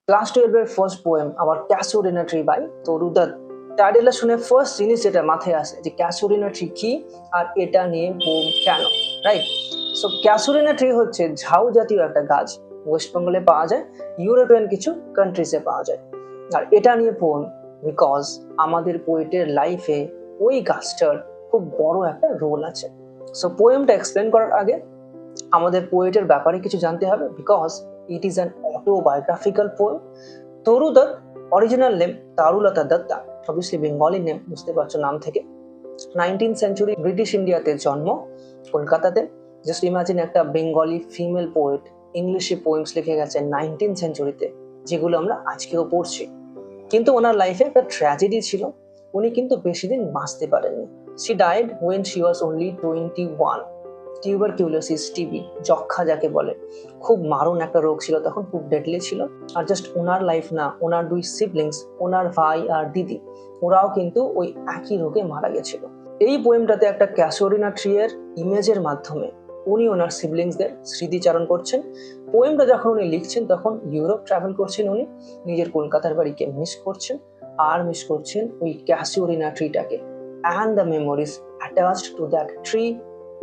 Class 12 এর first poem আমার ক্যাসোরিনা tree by তরু দত্ত। টাইটেলটা শুনে ফার্স্ট জিনিস যেটা মাথায় আসে যে ক্যাসোরিনা ট্রি কি আর এটা নিয়ে পোম কেন, রাইট? সো ক্যাসোরিনা ট্রি হচ্ছে ঝাউ জাতীয় একটা গাছ, ওয়েস্ট বেঙ্গলে পাওয়া যায়, ইউরোপিয়ান কিছু কান্ট্রিজে পাওয়া যায়। আর এটা নিয়ে পোম বিকজ আমাদের পোয়েটের লাইফে ওই গাছটার খুব বড় একটা রোল আছে। সো পোয়েমটা এক্সপ্লেন করার আগে আমাদের পোয়েটের ব্যাপারে কিছু জানতে হবে, because it is an autobiographical poem. Toru Dutt, original name Tarulata Dutta, obviously Bengali name, বুঝতে পারছো নাম থেকে। 19th সেঞ্চুরি ব্রিটিশ ইন্ডিয়াতে জন্ম, কলকাতাতে। জাস্ট ইমাজিন একটা বেঙ্গলি ফিমেল পোয়েট ইংলিশে পোয়েমস লিখে গেছে 19th সেঞ্চুরিতে, যেগুলো আমরা আজকেও পড়ছি। কিন্তু ওনার লাইফে একটা ট্র্যাজেডি ছিল, উনি কিন্তু বেশি দিন বাঁচতে পারেননি। She died when she was only 21। Tuberculosis, TB, যক্ষা যাকে বলে, খুব মারণ একটা রোগ ছিল তখন, খুব ডেডলি ছিল। আর জাস্ট ওনার লাইফ না, ওনার দুই সিবলিংস, ওনার ভাই আর দিদি, ওরাও কিন্তু ওই একই রোগে মারা গেছিল। এই পোয়েমটাতে একটা ক্যাসোরিনা ট্রি এর ইমেজের মাধ্যমে উনি ওনার সিবলিংসদের স্মৃতিচারণ করছেন। পোয়েমটা যখন উনি লিখছেন তখন ইউরোপ ট্রাভেল করছেন উনি, নিজের কলকাতার বাড়িকে মিস করছেন, আর মিস করছেন ওই ক্যাসোরিনা ট্রিটাকে and the memories attached to that tree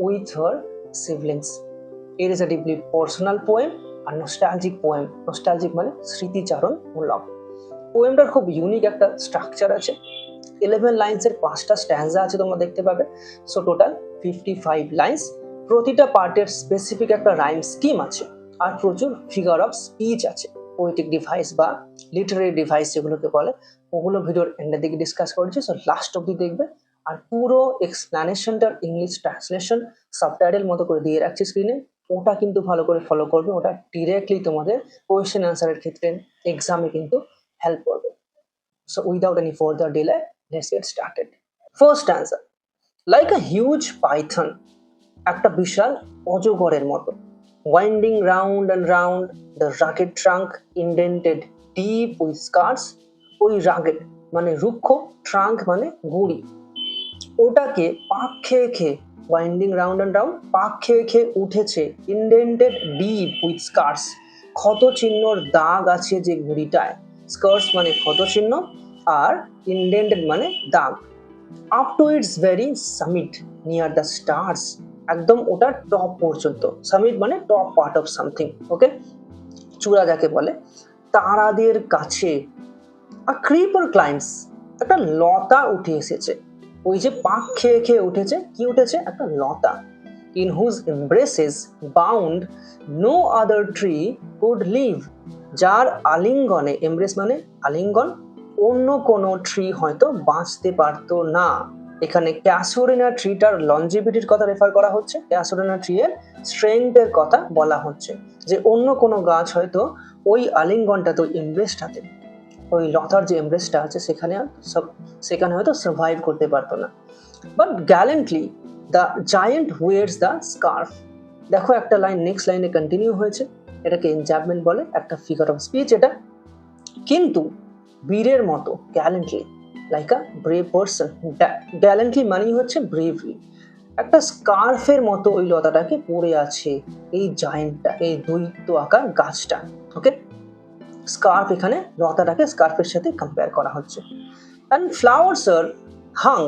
with her siblings. It is a deeply personal poem and nostalgic poem. Nostalgic মানে স্মৃতিচারণ মূলক। পোয়েমটার খুব ইউনিক একটা স্ট্রাকচার আছে। 11 লাইন্সের 5টা স্ট্যান্জা আছে, তোমরা দেখতে পাবে। So total 55 lines. প্রতিটা পার্টের স্পেসিফিক একটা রাইম স্কিম আছে, আর প্রচুর ফিগার অফ স্পিচ আছে, পোয়েটিক ডিভাইস বা লিটারারি ডিভাইস যেগুলোকে বলে, ওগুলো ভিডিওর এন্ডের দিকে ডিসকাস করেছি। সো লাস্ট অব্দি দেখবে। আর পুরো এক্সপ্লানেশনটার ইংলিশ ট্রান্সলেশন সাবটাইটেল মতো করে দিয়ে রাখছি স্ক্রিনে, ওটা কিন্তু ভালো করে ফলো করবে, ওটা ডিরেক্টলি তোমাদের কোয়েশ্চেন আনসারের ক্ষেত্রে এক্সামে কিন্তু হেল্প করবে। So without any further delay, let's get started. First answer. Like a huge python, একটা বিশাল অজগরের মতো, winding round and round, the rugged trunk indented deep with scars. ওই rugged মানে রুক্ষ, trunk মানে গুড়ি, ওটাকে পাক খেয়ে খেয়ে, ওয়াইন্ডিং রাউন্ড অ্যান্ড রাউন্ড, পাক খেয়ে খেয়ে উঠেছে, ইন্ডেন্টেড ডিপ উইথ স্কার্স, ক্ষত চিহ্নর দাগ আছে যে গুড়িটায়। স্কার্স মানে ক্ষত চিহ্ন, আর ইন্ডেন্টেড মানে দাগ। Up to its very summit near the stars, একদম ওটার টপ পর্যন্ত। সামিট মানে top part of something, okay, চূড়া যাকে বলে। তারাদের কাছে আ ক্রিপার ক্লাইম্বস, একটা লতা উঠে এসেছে। ওই যে পাক খেয়ে খেয়ে উঠেছে, কি উঠেছে? একটা লতা। In whose embraces bound no other tree could live, যার আলিঙ্গনে, এমব্রেস মানে আলিঙ্গন, অন্য কোনো ট্রি হয়তো বাঁচতে পারতো না। এখানে ক্যাসোরিনা ট্রিটার লঞ্জিভিটির কথা রেফার করা হচ্ছে, ক্যাসোরিনা ট্রি এর স্ট্রেংথের কথা বলা হচ্ছে, যে অন্য কোনো গাছ হয়তো ওই আলিঙ্গনটাতে, ওই এমব্রেসটাতে, ওই লতার যে এমব্রেসটা আছে সেখানে হয়তো সার্ভাইভ করতে পারতো না। But gallantly the giant wears the scarf. দেখো একটা লাইন নেক্সট লাইনে কন্টিনিউ হয়েছে, এটাকে এনজাবমেন্ট বলে, একটা ফিগার অফ স্পিচ এটা। কিন্তু বীরের মতো, গ্যালেন্টলি, লাইক আ ব্রেভ পারসন, গ্যালেন্টলি মানেই হচ্ছে ব্রেভলি, একটা স্কার্ফের মতো ওই লতাটাকে পড়ে আছে এই জায়েন্টটা, এই দৈত্য আকার গাছটা, ওকে। স্কার্ফ, এখানে লতাটাকে স্কার্ফের সাথে কম্পেয়ার করা হচ্ছে। and flowers are hung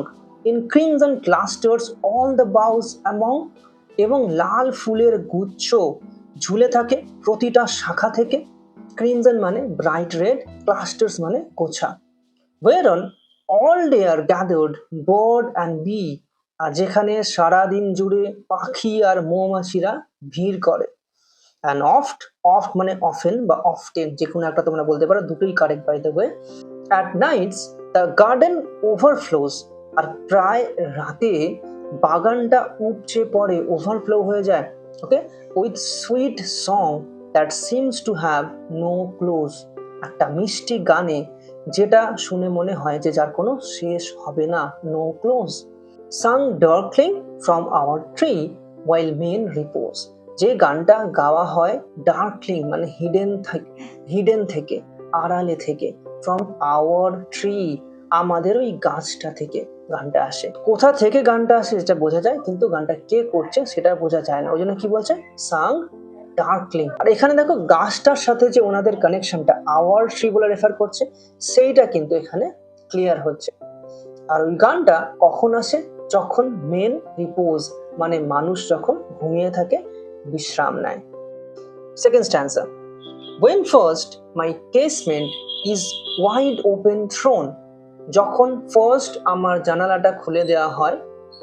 in crimson clusters all the boughs among, এবং লাল ফুলের গুচ্ছ ঝুলে থাকে প্রতিটা শাখা থেকে। ক্রিমজন মানে ব্রাইট রেড, ক্লাস্টার্স মানে গোছা। whereon all day are gathered bird and bee, আর যেখানে সারাদিন জুড়ে পাখি আর মৌমাছিরা ভিড় করে। and oft মানে often বা often, যে কোনো একটা তোমরা বলতে পারো, দুটোই correct by the way. at nights the garden overflows, আর প্রায় রাতে বাগানটা উপচে পড়ে, ওভারফ্লো হয়ে যায়, okay, with sweet song that seems to have no close, একটা মিষ্টি গানে যেটা শুনে মনে হয় যে যার কোনো শেষ হবে না, no close. Sang darkling from our tree while men repose, যে গানটা গাওয়া হয় ডার্কলিং মানে হিডেন থেকে, আড়ালে থেকে, ফ্রম আওয়ার ট্রি, আমাদের ওই গাছটা থেকে গানটা আসে। কোথা থেকে গানটা আসে সেটা বোঝা যায়, কিন্তু গানটা কে করছে সেটা বোঝা যায় না, ওই জন্য কি বলছে? সাং ডার্কলিং। আর এখানে দেখো গাছটার সাথে যে ওনাদের কানেকশনটা আওয়ার ট্রি বলে রেফার করছে, সেইটা কিন্তু এখানে ক্লিয়ার হচ্ছে। আর ওই গানটা কখন আসে? যখন মেন রিপোজ, মানে মানুষ যখন ঘুমিয়ে থাকে, বিশ্রাম নেয়। Second stanza, when first my casement is wide open thrown, যখন ফার্স্ট আমার জানালাটা খুলে দেওয়া হয়,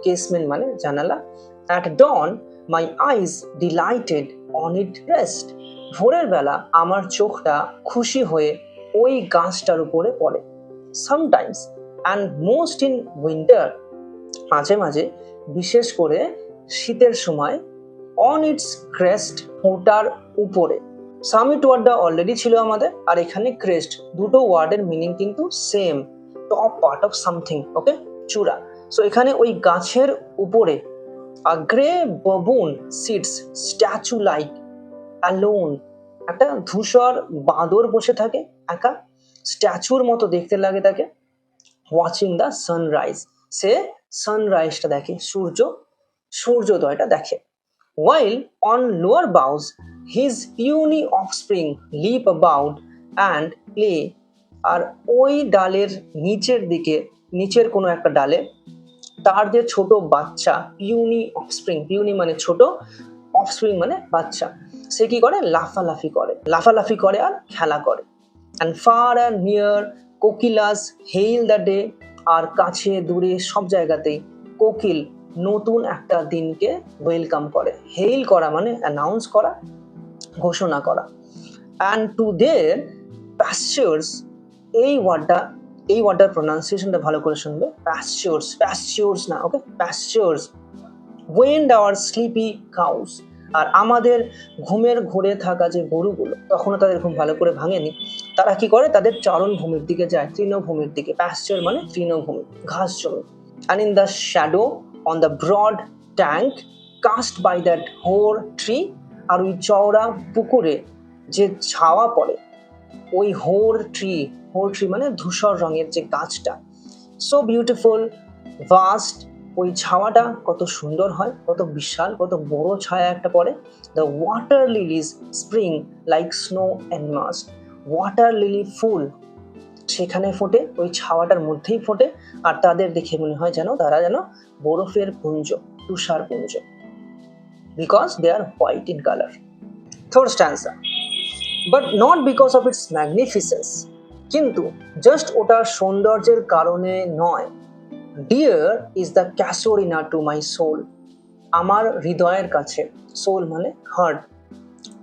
কেসমেন্ট মানে জানালা, at dawn my eyes delighted on it rest, ভোরের বেলা আমার চোখটা খুশি হয়ে ওই গাছটার উপরে পড়ে। sometimes and most in winter, মাঝে মাঝে, বিশেষ করে শীতের সময়, on its crest, ওটার উপরে। সামিট ওয়ার্ডটা অলরেডি ছিল আমাদের, আর এখানে ক্রেস্ট, দুটো ওয়ার্ডের মিনিং কিন্তু same, top part of something, okay, চূড়া। সো এখানে ওই গাছের উপরে a grey baboon sits statue like alone, একটা ধূসর বাঁদর বসে থাকে একা, স্ট্যাচুর মতো দেখতে লাগে তাকে। ওয়াচিং দ্য সানরাইজ, সে সানরাইজটা দেখে, সূর্যোদয়টা দেখে। while on lower boughs his puny offspring leap about and play, আর ওই ডালের নিচের দিকে, নিচের কোনো একটা ডালে তার যে ছোট বাচ্চা, পিউনি অফস্প্রিং, পিউনি মানে ছোট, অফস্প্রিং মানে বাচ্চা, সে কি করে? লাফালাফি করে আর খেলা করে। and far and near kokilas hail the day, আর কাছে দূরে সব জায়গাতেই কোকিল নতুন একটা দিনকে ওয়েলকাম করে। হেইল করা মানে অ্যানাউন্স করা, ঘোষণা করা। and to their pastures, এই ওয়ার্ডটার প্রোনাউন্সিয়েশনটা ভালো করে শুনবে, pastures না, ওকে, pastures went our sleepy cows, আর আমাদের ঘুমের ঘোরে থাকা যে গরুগুলো, তখনও তাদের ঘুম ভালো করে ভাঙেনি, তারা কি করে? তাদের চারণভূমির দিকে যায়, তৃণভূমির দিকে। প্যাস্চার মানে তৃণভূমি, ঘাস জমি। and in the shadow on the broad tank cast by that hoar tree, আর ওই চওড়া পুকুরে যে ছাওয়া পড়ে ওই হোর ট্রি মানে ধূসর রঙের যে গাছটা, সো বিউটিফুল ভাস্ট, ওই ছাওয়াটা কত সুন্দর হয়, কত বিশাল, কত বড় ছায়া একটা পড়ে। The water lilies spring like snow enmassed, water lily ফুল সেখানে ফোটে, ওই ছাওয়াটার মধ্যেই ফোটে, আর তাদের দেখে মনে হয় যেন তারা যেন বরফের পুঞ্জ, তুষার পুঞ্জ, because they are white in colour. Third stanza, but not because of its magnificence, কিন্তু জাস্ট ওটার সৌন্দর্যের কারণে নয়। Dear is the casuarina to my soul, আমার হৃদয়ের কাছে, সোল মানে হার্ট,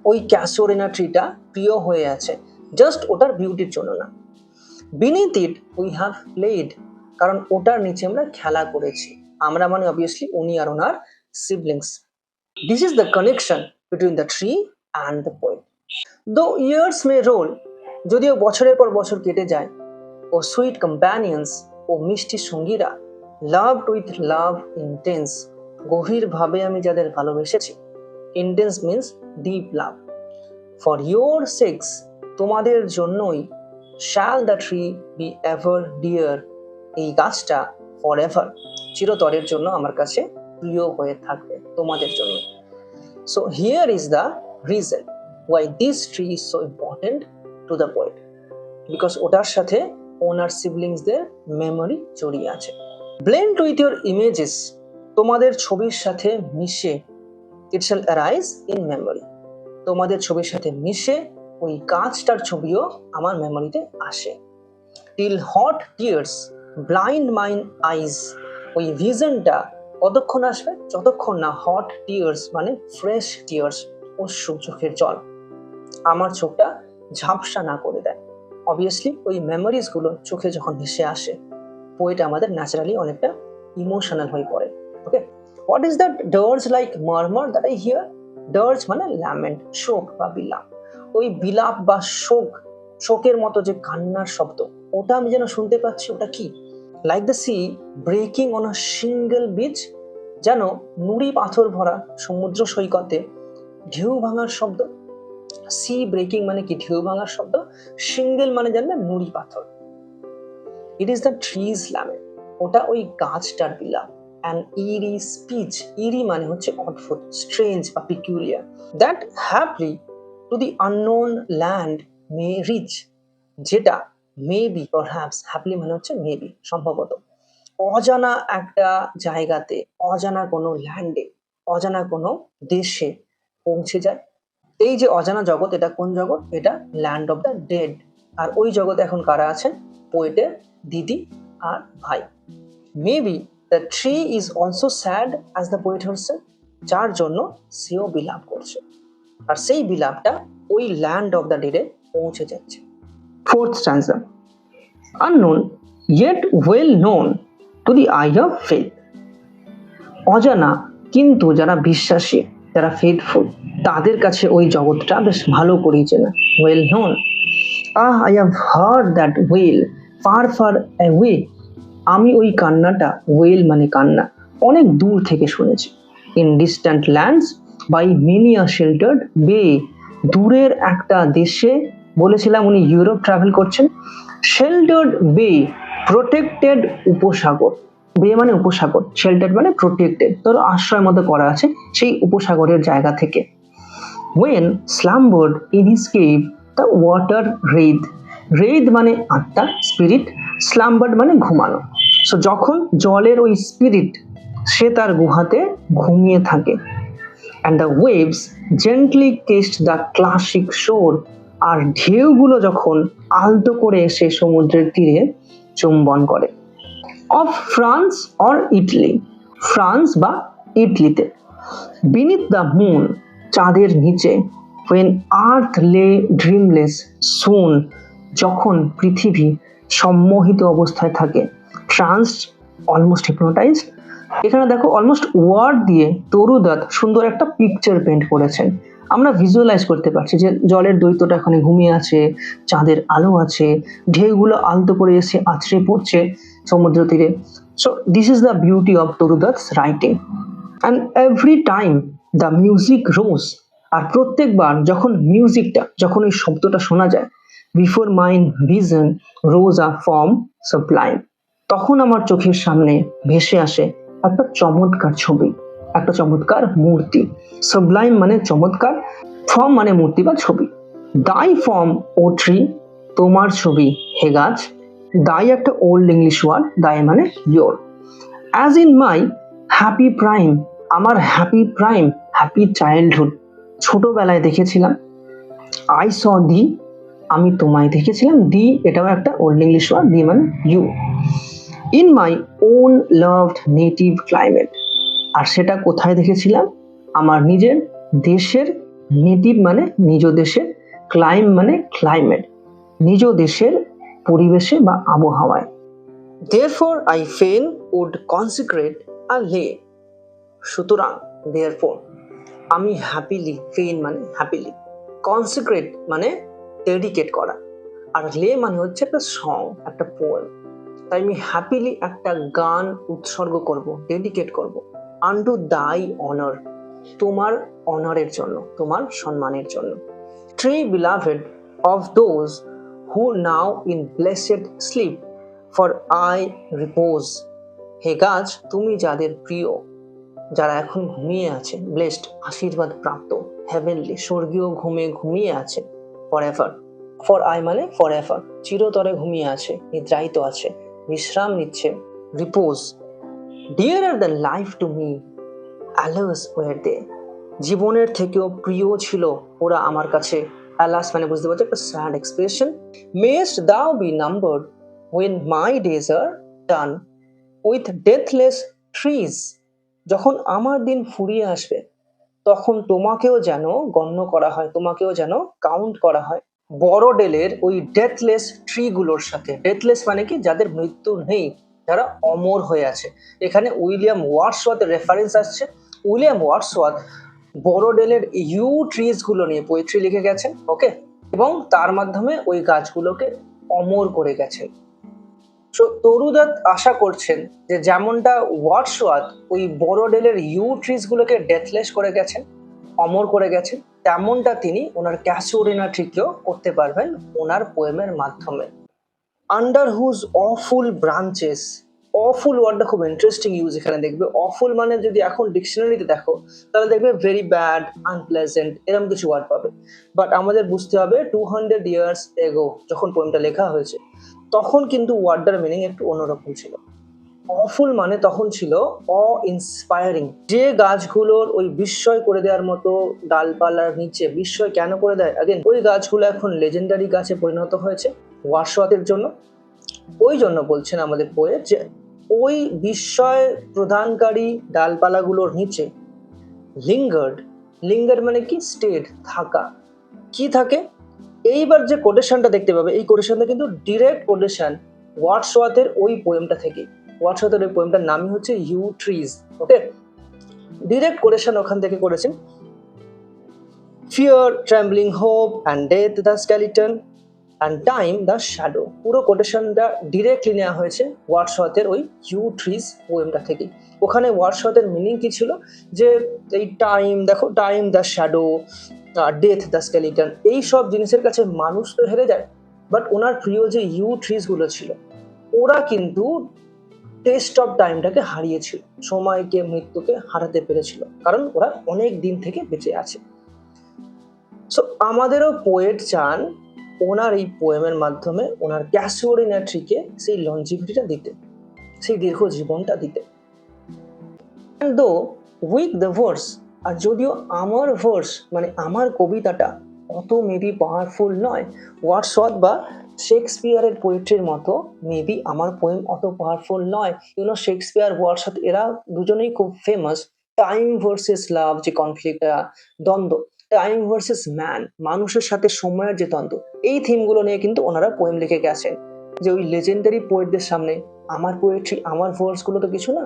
ওই ক্যাসোরিনা ট্রিটা প্রিয় হয়ে আছে, জাস্ট ওটার বিউটির জন্য না। Beneath it we have played, কারণ ওটার নিচে আমরা খেলা করেছি, আমরা মানে অবভিয়াসলি উনি আর ওনার siblings. This is the connection between the tree and the poet. Though years may roll, যদিও বছরের পর বছর কেটে যায়, ও সুইট কম্প্যানিয়ন্স, ও মিষ্টি সঙ্গীরা, লাভড উইথ লাভ ইন্টেন্স, গভীরভাবে আমি যাদের ভালোবেসেছি, intense means deep love, for your sakes, তোমাদের জন্যই, shall the tree be ever dear, এই গাছটা ফর এভার, চিরতরের জন্য আমার কাছে প্রিয় হয়ে থাকবে, তোমাদের জন্য। So here is the reason why this tree is so important to the poet, because ওটার সাথে ওনার সিবলিংসদের মেমোরি জড়িয়ে আছে। blend with your images, তোমাদের ছবির সাথে মিশে, it shall arise in memory, তোমাদের ছবির সাথে মিশে ওই গাছটার ছবিও আমার মেমোরিতে আসে। till hot tears blind mine eyes, ওই ভিশনটা কতক্ষণ আসবে? যতক্ষণ না হট টিয়ার্স মানে ফ্রেশ টিয়ার্স, অশ্রু, চোখের জল, আমার চোখটা ঝাপসা না করে দেয়। অবভিয়াসলি ওই মেমোরিজ গুলো চোখে যখন ভেসে আসে, পোয়েট আমাদের ন্যাচারালি অনেকটা ইমোশনাল হয়ে পড়ে। Okay, what is that dirge like murmur that I hear? Dirge মানে ল্যামেন্ট, শোক বা বিলাপ, ওই বিলাপ বা শোকের মতো যে কান্নার শব্দ, ওটা আমি যেন শুনতে পাচ্ছি। ওটা কি? Like the sea breaking on a single beach, যেন নুড়ি পাথর ভরা সমুদ্র সৈকতে ঢেউ ভাঙার শব্দ। সি ব্রেকিং মানে কি? ঢেউ ভাঙার শব্দ। সিঙ্গেল মানে জানবে নুড়ি পাথর। It is the trees lament, ওটা ওই গাছটার বিলাপ। an eerie speech. Eerie মানে হচ্ছে অদ্ভুত, strange বা peculiar. That haply to the unknown land may reach. যেটা maybe perhaps, happily মানে হচ্ছে maybe, সম্ভবত অজানা একটা জায়গাতে, অজানা কোনো ল্যান্ডে, অজানা কোনো দেশে পৌঁছে যায়। এই যে অজানা জগৎ, এটা কোন জগৎ? এটা ল্যান্ড অফ দ্য ডেড। আর ওই জগতে এখন কারা আছেন? পোয়েটের দিদি আর ভাই। Maybe the tree is also sad as the poet herself, যার জন্য সেও বিলাপ করছে, আর সেই বিলাপটা ওই ল্যান্ড অফ দ্য ডেডে পৌঁছে যাচ্ছে। Fourth stanza, unknown yet well known to the eye of faith. অজানা কিন্তু যারা বিশ্বাসী, যারা ফেথফুল, তাদের কাছে ওই জগৎটা বেশ ভালো করেই চেনা। Well known, I have heard that well far far away. আমি ওই কান্নাটা, ওয়েল মানে কান্না, অনেক দূর থেকে শুনেছি। In distant lands by many a sheltered bay, দূরের একটা দেশে, বলেছিলাম উনি ইউরোপ ট্রাভেল করছেন। শেল্টার্ড বে, প্রোটেক্টেড উপসাগর, বে মানে উপসাগর, শেল্টার্ড মানে প্রোটেক্টেড, ধরো আশ্রয়ের মতো করা আছে সেই উপসাগরের জায়গা থেকে। When slumbered in his cave the water wraith, wraith মানে আত্মা, স্পিরিট, স্লাম্বার্ড মানে ঘুমানো। সো যখন জলের ওই স্পিরিট সে তার গুহাতে ঘুমিয়ে থাকে। And the waves gently kissed the classic শোর, আর ঢেউগুলো যখন আলতো করে এসে সমুদ্রের তীরে চুম্বন করে। Of France or Italy, France বা ইটলিতে। বিনিথ দ্য মুন, চাঁদের নিচে। when earth lay dreamless soon, যখন পৃথিবী সম্মোহিত অবস্থায় থাকে। ট্রান্সড, অলমোস্ট হিপনোটাইজড। এখানে দেখো অলমোস্ট ওয়ার্ড দিয়ে তরুদত্ত সুন্দর একটা পিকচার পেন্ট করেছেন। আমরা ভিজুয়ালাইজ করতে পারছি যে জলের দৈত্যটা এখানে ঘুমিয়ে আছে, চাঁদের আলো আছে, ঢেউগুলো আলতো করে এসে আছড়ে পড়ছে সমুদ্র তীরে। So this is the beauty of তরুদত্তস writing. And every time the music রোজ, আর প্রত্যেকবার যখন মিউজিকটা, যখন ওই শব্দটা শোনা যায়, বিফোর মাইন্ড ভিজন রোজ আ ফর্ম সাবলাইম, তখন আমার চোখের সামনে ভেসে আসে একটা চমৎকার ছবি, একটা চমৎকার মূর্তি। সাবলাইম মানে চমৎকার, ফর্ম মানে মূর্তি বা ছবি। দাই ফর্ম ও ট্রি, তোমার ছবি হে গাছ। দাই একটা ওল্ড ইংলিশ ওয়ার্ড, দাই মানে your. As in my happy prime, আমার হ্যাপি প্রাইম, হ্যাপি চাইল্ডহুড, ছোটবেলায় দেখেছিলাম। আই স দি, আমি তোমায় দেখেছিলাম। দি এটাও একটা ওল্ড ইংলিশ ওয়ার্ড, দি মানে you. In my own loved native climate, আর সেটা কোথায় দেখেছিলাম? আমার নিজের দেশের, নেটিভ মানে নিজ দেশের, ক্লাইম মানে ক্লাইমেট, নিজ দেশের পরিবেশে বা আবহাওয়ায়। Therefore I fain would consecrate a lay, সুতরাং therefore আমি হ্যাপিলি, ফেইন মানে হ্যাপিলি, কনসিক্রেট মানে ডেডিকেট করা, আর লে মানে হচ্ছে একটা সং, একটা পোয়েম। তাই আমি হ্যাপিলি একটা গান উৎসর্গ করব, ডেডিকেট করব, আন্টু দাই অনার, তোমার অনারের জন্য, তোমার সম্মানের জন্য। Tree beloved of those who now in blessed sleep, for aye repose, হে গাছ তুমি যাদের প্রিয়, যারা এখন ঘুমিয়ে আছে, ব্লেসড আশীর্বাদ প্রাপ্ত, হেভেনলি স্বর্গীয় ঘুমে ঘুমিয়ে আছে, ফর এভার, ফর আই মানে ফর এভার, চিরতরে ঘুমিয়ে আছে, নিদ্রায়িত আছে, বিশ্রাম নিচ্ছে, repose. Dearer than life to me, alas were they, জীবনের থেকেও প্রিয় ছিল ওরা আমার কাছে। অ্যালাস মানে বুঝতে পারছো একটা sad expression. Mayst thou be numbered when my days are done with deathless trees, যখন আমার দিন ফুরিয়ে আসবে তখন তোমাকেও যেন গণ্য করা হয়, তোমাকেও যেন কাউন্ট করা হয় বড়ডেলের ওই ডেথলেস ট্রি গুলোর সাথে। ডেথলেস মানে কি? যাদের মৃত্যু নেই, যারা অমর হয়ে আছে। এখানে উইলিয়াম ওয়ার্ডসওয়ার্থের রেফারেন্স আসছে। উইলিয়াম ওয়ার্ডসওয়ার্থ বড়ডেলের ইউ ট্রিজ গুলো নিয়ে পোয়েট্রি লিখে গেছেন, ওকে, এবং তার মাধ্যমে ওই গাছগুলোকে অমর করে গেছেন। সো তরুদত্ত আশা করছেন যে যেমনটা ওয়ার্ডসওয়ার্থ ওই বড়ডেলের ইউ ট্রিজ গুলোকে ডেথলেস করে গেছেন, অমর করে গেছেন, তেমনটা তিনি ওনার ক্যাসিওরিনা ট্রিকেও করতে পারবেন ওনার পোয়েমের মাধ্যমে। Under whose awful branches awful ওয়ার্ডটা খুব ইন্টারেস্টিং ইউজ এখানে দেখবে। অফুল মানে যদি এখন ডিকশনারিতে দেখো তাহলে দেখবে ভেরি ব্যাড, আনপ্লেজেন্ট এরকম কিছু ওয়ার্ড পাবে। বাট আমাদের বুঝতে হবে 200 ইয়ার্স এগো যখন পোয়েমটা লেখা হয়েছে তখন কিন্তু ওয়ার্ডটার মিনিং একটু অন্যরকম ছিল। অফুল মানে তখন ছিল অ ইন্সপায়ারিং, যে গাছগুলোর ওই বিস্ময় করে দেওয়ার মতো ডালপালার নিচে বিস্ময় কেন করে দেয়, আগেন ওই গাছগুলো এখন লেজেন্ডারি গাছে পরিণত হয়েছে ওয়ার্ডসওয়ার্থের জন্য। ওই জন্য বলছেন আমাদের পোয়েট যে ওই বিস্ময় প্রদানকারী ডালপালাগুলোর নিচে লিঙ্গার্ড, লিঙ্গার্ড মানে কি স্টেড, থাকা, কি থাকে। এইবার যে কোটেশনটা দেখতে পাবে এই কোটেশনটা কিন্তু ডিরেক্ট কোটেশন ওয়ার্ডসওয়ার্থের ওই পোয়েমটা থেকে। ওয়ার্ডসওয়ার্থের ওই পোয়েমটার নামই হচ্ছে yew trees. Okay, direct quotation ওখান থেকে করেছেন। Fear, trembling hope and death the skeleton and time the shadow. পুরো কোটেশনটা ডিরেক্টলি নেওয়া হয়েছে ওয়ার্ডসওয়ার্থের ওই ইউ ট্রিজ পোয়েমটা থেকে। ওখানে ওয়ার্ডসওয়ার্থের মিনিং কি ছিল যে এই টাইম দেখো, time the shadow, death the skeleton, এই সব জিনিসের কাছে মানুষ তো হেরে যায়, বাট ওনার প্রিয় যে ইউ ট্রিজগুলো ছিল ওরা কিন্তু টেস্ট অফ টাইমটাকে হারিয়েছিল, সময়কে, মৃত্যুকে হারাতে পেরেছিল, কারণ ওরা অনেক দিন থেকে বেঁচে আছে। সো আমাদেরও পোয়েট চান ওনার এই পোয়েমের মাধ্যমে ওনার ক্যাসিওডিনা ট্রিকে সেই লঞ্জিভিটিটা দিতে, সেই দীর্ঘ জীবনটা দিতে। দো উইথ দ্য ভার্স, আর যদিও আমার ভার্স মানে আমার কবিতাটা অত মেবি পাওয়ারফুল নয়, ওয়ার্ডসওয়ার্থ বা শেক্সপিয়ারের পোয়েট্রির মতো মেবি আমার পোয়েম অত পাওয়ারফুল নয়। ইউনো শেক্সপিয়ার, ওয়ার্ডসওয়ার্থ এরা দুজনেই খুব ফেমাস। টাইম ভার্সেস লাভ যে কনফ্লিক্ট, দ্বন্দ্ব, টাইম ভার্সেস ম্যান, মানুষের সাথে সময়ের যে দ্বন্দ্ব, এই থিমগুলো নিয়ে কিন্তু ওনারা পোয়েম লিখে গেছেন। যে ওই লেজেন্ডারি পোয়েটদের সামনে আমার পোয়েট্রি, আমার ভার্সগুলো তো কিছু না,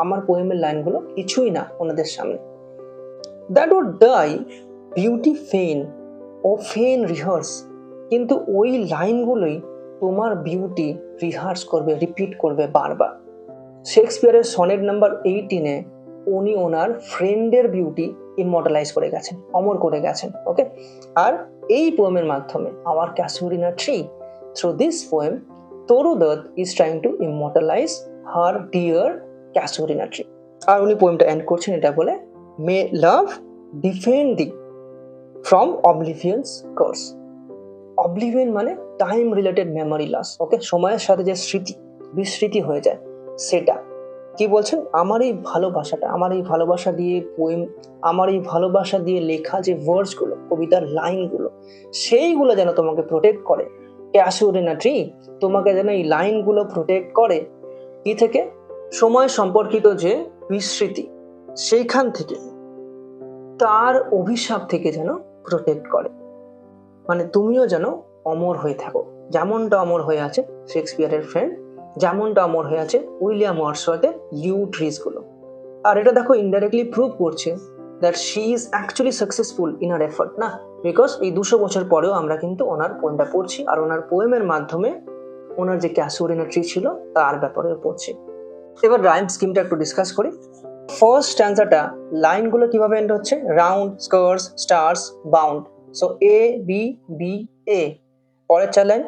আমার পোয়েমের লাইনগুলো কিছুই না ওনাদের সামনে। দ্যাট উড ডাই বিউটি ফেন, ও ফেন রিহার্স, কিন্তু ওই লাইনগুলোই তোমার বিউটি রিহার্স করবে, রিপিট করবে বারবার। শেক্সপিয়ারের সনেট নাম্বার 18-এ উনি ওনার ফ্রেন্ডের বিউটি ইমর্টালাইজ করে গেছেন, অমর করে গেছেন। ওকে, আর এই পোয়েমের মাধ্যমে our casuarina tree, through this poem Toru Dutt is trying to immortalise her dear casuarina tree. আর উনি পোয়েমটা এন্ড করছেন এটা বলে, may love defend thee from oblivion's curse. Oblivion মানে time related memory loss. Okay, সময়ের সাথে যে স্মৃতি বিস্মৃতি হয়ে যায় সেটা। কি বলছেন, আমার এই ভালোবাসাটা, আমার এই ভালোবাসা দিয়ে পোয়েম, আমার এই ভালোবাসা দিয়ে লেখা যে ভার্সগুলো, কবিতার লাইনগুলো, সেইগুলো যেন তোমাকে প্রোটেক্ট করে। ক্যাসিওডিনা ট্রি তোমাকে যেন এই লাইনগুলো প্রোটেক্ট করে কি থেকে, সময় সম্পর্কিত যে বিস্মৃতি সেইখান থেকে, তার অভিশাপ থেকে যেন প্রোটেক্ট করে। মানে তুমিও যেন অমর হয়ে থাকো, যেমনটা অমর হয়ে আছে শেক্সপিয়ারের ফ্রেন্ড, যেমনটা অমর হয়ে আছে উইলিয়াম ওয়ার্ডসওয়ার্থের ইউ ট্রিজ গুলো। আর এটা দেখো ইনডাইরেক্টলি প্রুভ করছে that she is actually successful in her effort না, বিকজ এই 200 বছর পরেও আমরা কিন্তু ওনার পোয়েমটা পড়ছি, আর ওনার পোয়েমের মাধ্যমে ওনার যে ক্যাসিওডিনা ট্রি ছিল তার ব্যাপারে পড়ছি। এবার রাইম স্কিমটা একটু ডিসকাস করি। ফার্স্ট স্ট্যান্জাটা লাইনগুলো কিভাবে এন্ড হচ্ছে, round, scars, stars, bound. So A B B A. পরের চার line,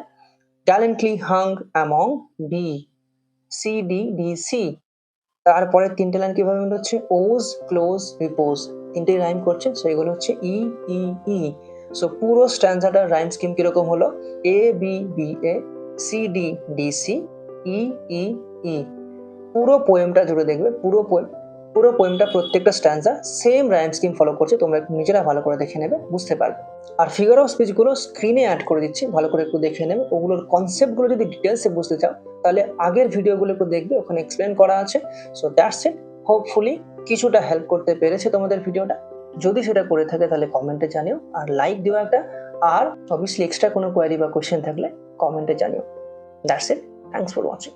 gallantly hung among B, C D D C. তারপরে তিনটে লাইন কিভাবে এন্ড হচ্ছে, ওজ, ক্লোজ, রিপোজ। তিনটেই রাইম করছে, সো এগুলো হচ্ছে ই ই ই। সো পুরো স্ট্যান্জাটার রাইম স্কিম কিরকম হলো, A B B A, C D D C, E E E. পুরো পোয়েমটা জুড়ে দেখবে, পুরো পোয়েমটা প্রত্যেকটা stanza same rhyme scheme follow করছে। তোমরা একটু নিজেরা ভালো করে দেখে নেবে, বুঝতে পারবে। আর ফিগার অফ স্পিচগুলো স্ক্রিনে অ্যাড করে দিচ্ছি, ভালো করে একটু দেখে নেবে। ওগুলোর কনসেপ্টগুলো যদি ডিটেলসে বুঝতে চাও তাহলে আগের ভিডিওগুলো একটু দেখবে, ওখানে এক্সপ্লেন করা আছে। সো দ্যাটস ইট, হোপফুলি কিছুটা হেল্প করতে পেরেছে তোমাদের ভিডিওটা। যদি সেটা করে থাকে তাহলে কমেন্টে জানিও, আর লাইক দিও একটা। আর অবভিয়াসলি এক্সট্রা কোনো কোয়ারি বা কোয়েশ্চেন থাকলে কমেন্টে জানিও। That's it, thanks for watching.